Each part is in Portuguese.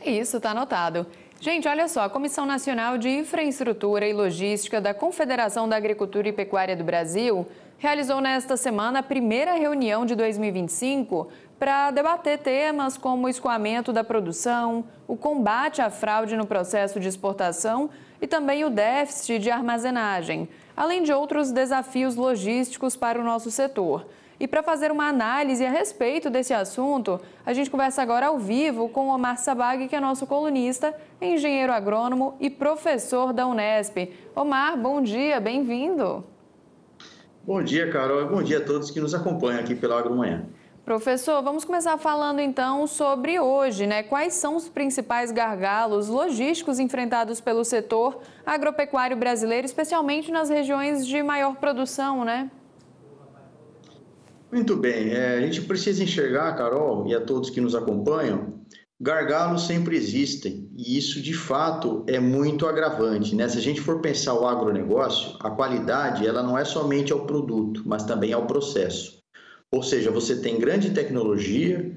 Isso, está anotado. Gente, olha só, a Comissão Nacional de Infraestrutura e Logística da Confederação da Agricultura e Pecuária do Brasil realizou nesta semana a primeira reunião de 2025 para debater temas como o escoamento da produção, o combate à fraude no processo de exportação e também o déficit de armazenagem, além de outros desafios logísticos para o nosso setor. E para fazer uma análise a respeito desse assunto, a gente conversa agora ao vivo com o Omar Sabag, que é nosso colunista, engenheiro agrônomo e professor da Unesp. Omar, bom dia, bem-vindo. Bom dia, Carol, e bom dia a todos que nos acompanham aqui pela Agromanhã. Professor, vamos começar falando então sobre hoje, né? Quais são os principais gargalos logísticos enfrentados pelo setor agropecuário brasileiro, especialmente nas regiões de maior produção, né? Muito bem, a gente precisa enxergar, Carol, e a todos que nos acompanham, gargalos sempre existem e isso de fato é muito agravante, né? Se a gente for pensar o agronegócio, a qualidade ela não é somente ao produto, mas também ao processo. Ou seja, você tem grande tecnologia,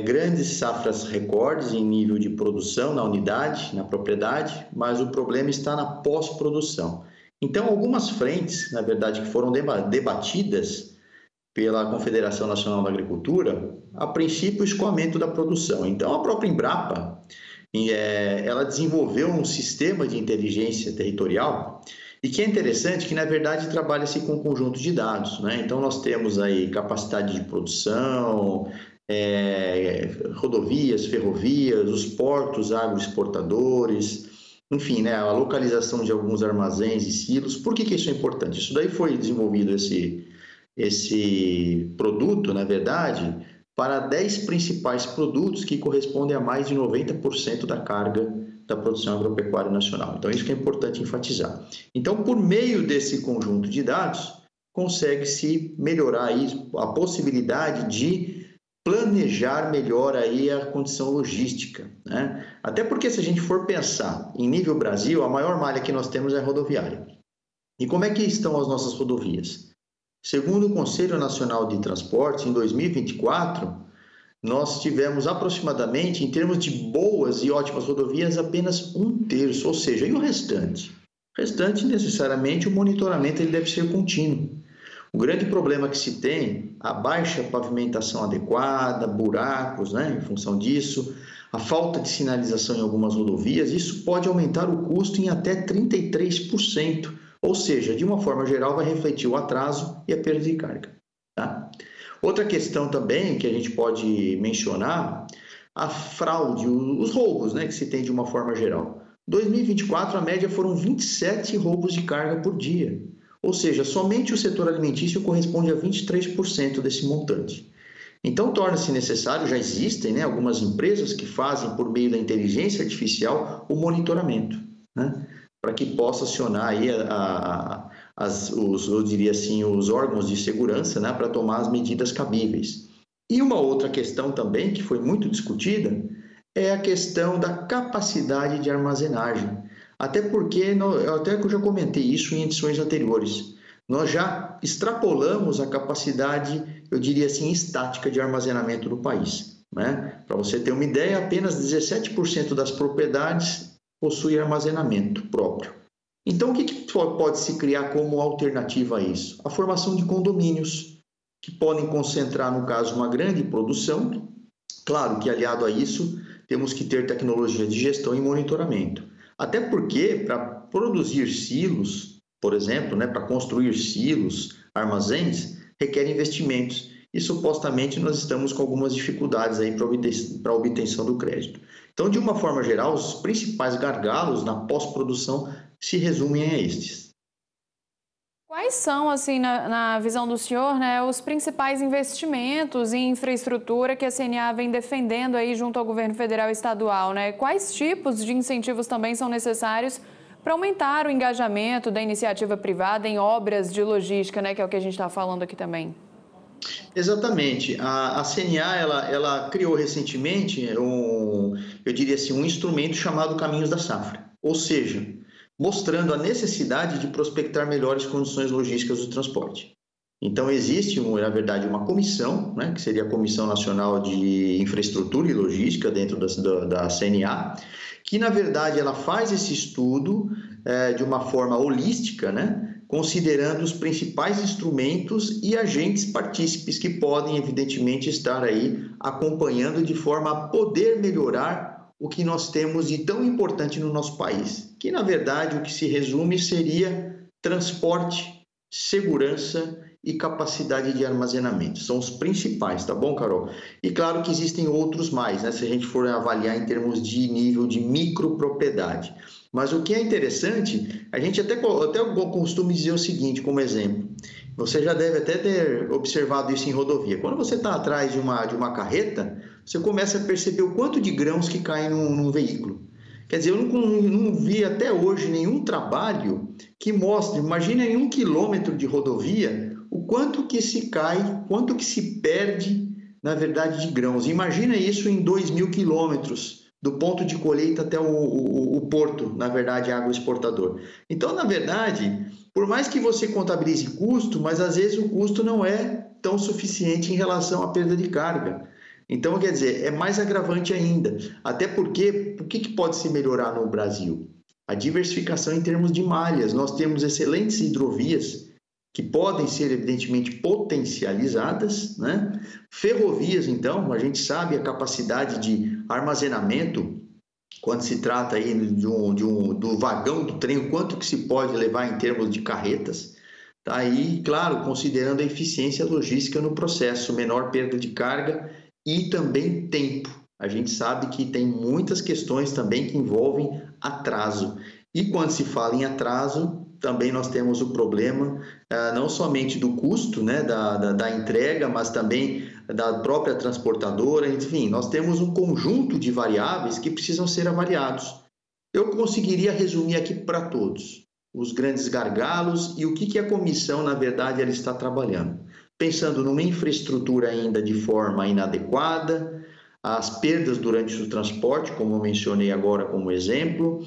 grandes safras recordes em nível de produção na unidade, na propriedade, mas o problema está na pós-produção. Então, algumas frentes, na verdade, que foram debatidas pela Confederação Nacional da Agricultura, a princípio o escoamento da produção. Então, a própria Embrapa, ela desenvolveu um sistema de inteligência territorial e que é interessante que, na verdade, trabalha-se com um conjunto de dados, né? Então, nós temos aí capacidade de produção, rodovias, ferrovias, os portos agroexportadores, enfim, né, a localização de alguns armazéns e silos. Por que isso é importante? Isso daí foi desenvolvido esse produto, na verdade, para 10 principais produtos que correspondem a mais de 90% da carga da produção agropecuária nacional. Então, isso que é importante enfatizar. Então, por meio desse conjunto de dados, consegue-se melhorar aí a possibilidade de planejar melhor aí a condição logística, né? Até porque, se a gente for pensar em nível Brasil, a maior malha que nós temos é a rodoviária. E como é que estão as nossas rodovias? Segundo o Conselho Nacional de Transportes, em 2024, nós tivemos aproximadamente, em termos de boas e ótimas rodovias, apenas 1/3, ou seja, e o restante? O restante, necessariamente, o monitoramento ele deve ser contínuo. O grande problema que se tem, a baixa pavimentação adequada, buracos, né, em função disso, a falta de sinalização em algumas rodovias, isso pode aumentar o custo em até 33%. Ou seja, de uma forma geral, vai refletir o atraso e a perda de carga. Tá? Outra questão também que a gente pode mencionar, a fraude, os roubos, né, que se tem de uma forma geral. Em 2024, a média foram 27 roubos de carga por dia. Ou seja, somente o setor alimentício corresponde a 23% desse montante. Então, torna-se necessário, já existem, né, algumas empresas que fazem, por meio da inteligência artificial, o monitoramento, né, para que possa acionar aí eu diria assim, os órgãos de segurança, né, para tomar as medidas cabíveis. E uma outra questão também, que foi muito discutida, é a questão da capacidade de armazenagem. Até porque, eu já comentei isso em edições anteriores, nós já extrapolamos a capacidade, eu diria assim, estática de armazenamento do país, né? Para você ter uma ideia, apenas 17% das propriedades possui armazenamento próprio. Então, o que pode se criar como alternativa a isso? A formação de condomínios, que podem concentrar, no caso, uma grande produção. Claro que, aliado a isso, temos que ter tecnologia de gestão e monitoramento. Até porque, para produzir silos, por exemplo, né, para construir silos, armazéns, requer investimentos. E, supostamente, nós estamos com algumas dificuldades aí para a obtenção do crédito. Então, de uma forma geral, os principais gargalos na pós-produção se resumem a estes. Quais são, assim, na visão do senhor, né, os principais investimentos em infraestrutura que a CNA vem defendendo aí junto ao governo federal e estadual, né? Quais tipos de incentivos também são necessários para aumentar o engajamento da iniciativa privada em obras de logística, né, que é o que a gente está falando aqui também? Exatamente. A CNA ela criou recentemente eu diria assim, um instrumento chamado Caminhos da Safra, ou seja, mostrando a necessidade de prospectar melhores condições logísticas do transporte. Então, existe, na verdade, uma comissão, né, que seria a Comissão Nacional de Infraestrutura e Logística, dentro da CNA, que, na verdade, ela faz esse estudo de uma forma holística, né, considerando os principais instrumentos e agentes partícipes que podem, evidentemente, estar aí acompanhando de forma a poder melhorar o que nós temos de tão importante no nosso país, que, na verdade, o que se resume seria transporte, segurança e capacidade de armazenamento. São os principais, tá bom, Carol? E claro que existem outros mais, né? Se a gente for avaliar em termos de nível de micropropriedade. Mas o que é interessante, a gente até costuma dizer o seguinte, como exemplo, você já deve até ter observado isso em rodovia. Quando você está atrás de uma carreta, você começa a perceber o quanto de grãos que caem num veículo. Quer dizer, eu não vi até hoje nenhum trabalho que mostre, imagina em 1 quilômetro de rodovia, o quanto que se cai, quanto que se perde, na verdade, de grãos. Imagina isso em 2.000 quilômetros, do ponto de colheita até o porto, na verdade, agroexportador. Então, na verdade, por mais que você contabilize custo, mas às vezes o custo não é tão suficiente em relação à perda de carga. Então, quer dizer, é mais agravante ainda. Até porque, o que pode se melhorar no Brasil? A diversificação em termos de malhas. Nós temos excelentes hidrovias que podem ser, evidentemente, potencializadas, né? Ferrovias, então, a gente sabe a capacidade de armazenamento, quando se trata aí do vagão do trem, o quanto que se pode levar em termos de carretas. Tá aí, claro, considerando a eficiência logística no processo, menor perda de carga e também tempo. A gente sabe que tem muitas questões também que envolvem atraso. E quando se fala em atraso, também nós temos o problema não somente do custo, né, da entrega, mas também da própria transportadora. Enfim, nós temos um conjunto de variáveis que precisam ser avaliados. Eu conseguiria resumir aqui para todos os grandes gargalos e o que a comissão, na verdade, ela está trabalhando. Pensando numa infraestrutura ainda de forma inadequada, as perdas durante o transporte, como eu mencionei agora como exemplo,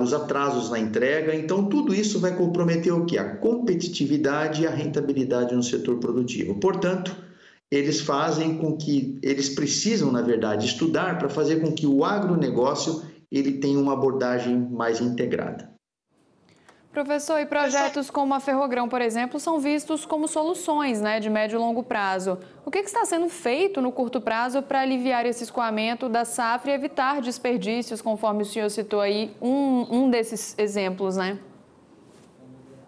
os atrasos na entrega. Então, tudo isso vai comprometer o quê? A competitividade e a rentabilidade no setor produtivo. Portanto, eles precisam, na verdade, estudar para fazer com que o agronegócio ele tenha uma abordagem mais integrada. Professor, e projetos como a Ferrogrão, por exemplo, são vistos como soluções, né, de médio e longo prazo. O que está sendo feito no curto prazo para aliviar esse escoamento da safra e evitar desperdícios, conforme o senhor citou aí, um desses exemplos, né?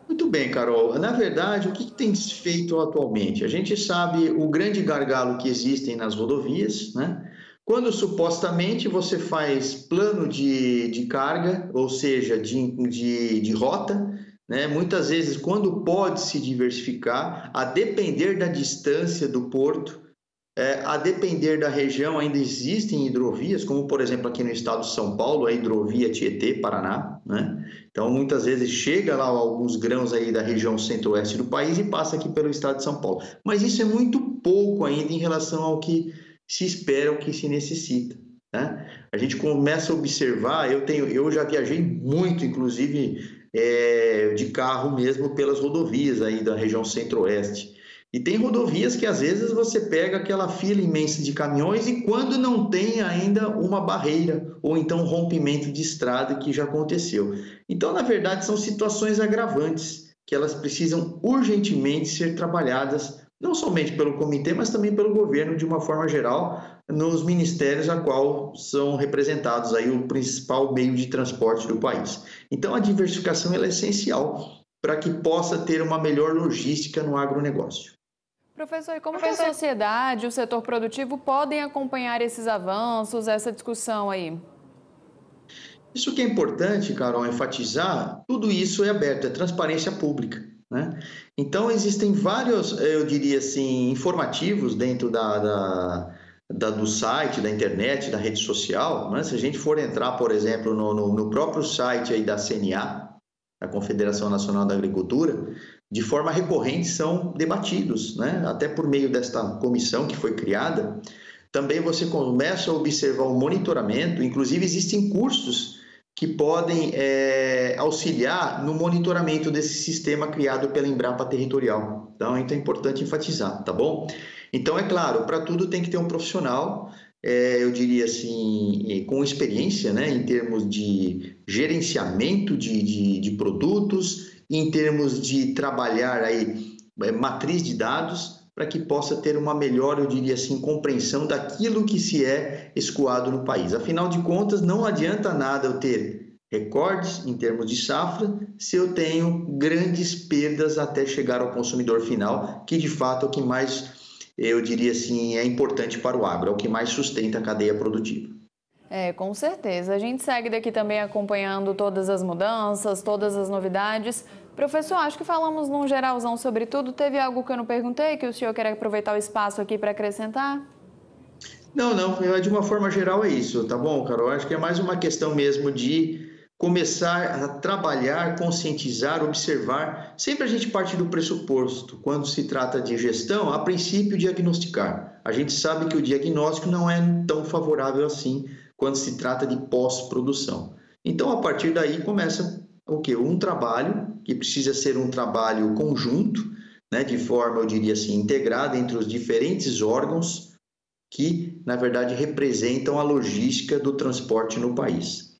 Muito bem, Carol. Na verdade, o que tem feito atualmente? A gente sabe o grande gargalo que existem nas rodovias, né? Quando supostamente você faz plano de carga, ou seja, de rota, né? Muitas vezes, quando pode se diversificar, a depender da distância do porto, a depender da região, ainda existem hidrovias, como por exemplo aqui no estado de São Paulo, a hidrovia Tietê-Paraná, né? Então, muitas vezes chega lá alguns grãos aí da região centro-oeste do país e passa aqui pelo estado de São Paulo. Mas isso é muito pouco ainda em relação ao que se espera, o que se necessita, né? A gente começa a observar, eu já viajei muito, inclusive de carro mesmo, pelas rodovias aí da região centro-oeste. E tem rodovias que às vezes você pega aquela fila imensa de caminhões e quando não tem ainda uma barreira ou então um rompimento de estrada que já aconteceu. Então, na verdade, são situações agravantes que elas precisam urgentemente ser trabalhadas não somente pelo comitê, mas também pelo governo de uma forma geral, nos ministérios a qual são representados aí o principal meio de transporte do país. Então, a diversificação ela é essencial para que possa ter uma melhor logística no agronegócio. Professor, e como que a sociedade e o setor produtivo podem acompanhar esses avanços, essa discussão aí? Isso que é importante, Carol, enfatizar, tudo isso é aberto, é transparência pública, né? Então, existem vários, eu diria assim, informativos dentro do site, da internet, da rede social, né? Se a gente for entrar, por exemplo, no próprio site aí da CNA, da Confederação Nacional da Agricultura, de forma recorrente são debatidos, né? Até por meio desta comissão que foi criada. Também você começa a observar o monitoramento, inclusive existem cursos que podem auxiliar no monitoramento desse sistema criado pela Embrapa Territorial. Então, é importante enfatizar, tá bom? Então, é claro, para tudo tem que ter um profissional, eu diria assim, com experiência, né, em termos de gerenciamento de produtos, em termos de trabalhar aí matriz de dados, para que possa ter uma melhor, eu diria assim, compreensão daquilo que se é escoado no país. Afinal de contas, não adianta nada eu ter recordes em termos de safra se eu tenho grandes perdas até chegar ao consumidor final, que de fato é o que mais, eu diria assim, é importante para o agro, é o que mais sustenta a cadeia produtiva. Com certeza. A gente segue daqui também acompanhando todas as mudanças, todas as novidades. Professor, acho que falamos num geralzão sobre tudo. Teve algo que eu não perguntei, que o senhor quer aproveitar o espaço aqui para acrescentar? Não, de uma forma geral é isso, tá bom, Carol? Acho que é mais uma questão mesmo de começar a trabalhar, conscientizar, observar. Sempre a gente parte do pressuposto, quando se trata de gestão, a princípio diagnosticar. A gente sabe que o diagnóstico não é tão favorável assim quando se trata de pós-produção. Então, a partir daí começa o quê? Um trabalho que precisa ser um trabalho conjunto, né, de forma, eu diria assim, integrada entre os diferentes órgãos que, na verdade, representam a logística do transporte no país.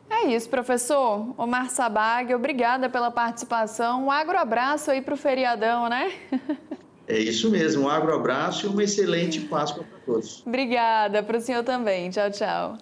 É isso, professor. Omar Sabag, obrigada pela participação. Um agroabraço aí para o feriadão, né? É isso mesmo, um agroabraço e uma excelente Páscoa para todos. Obrigada, para o senhor também. Tchau, tchau.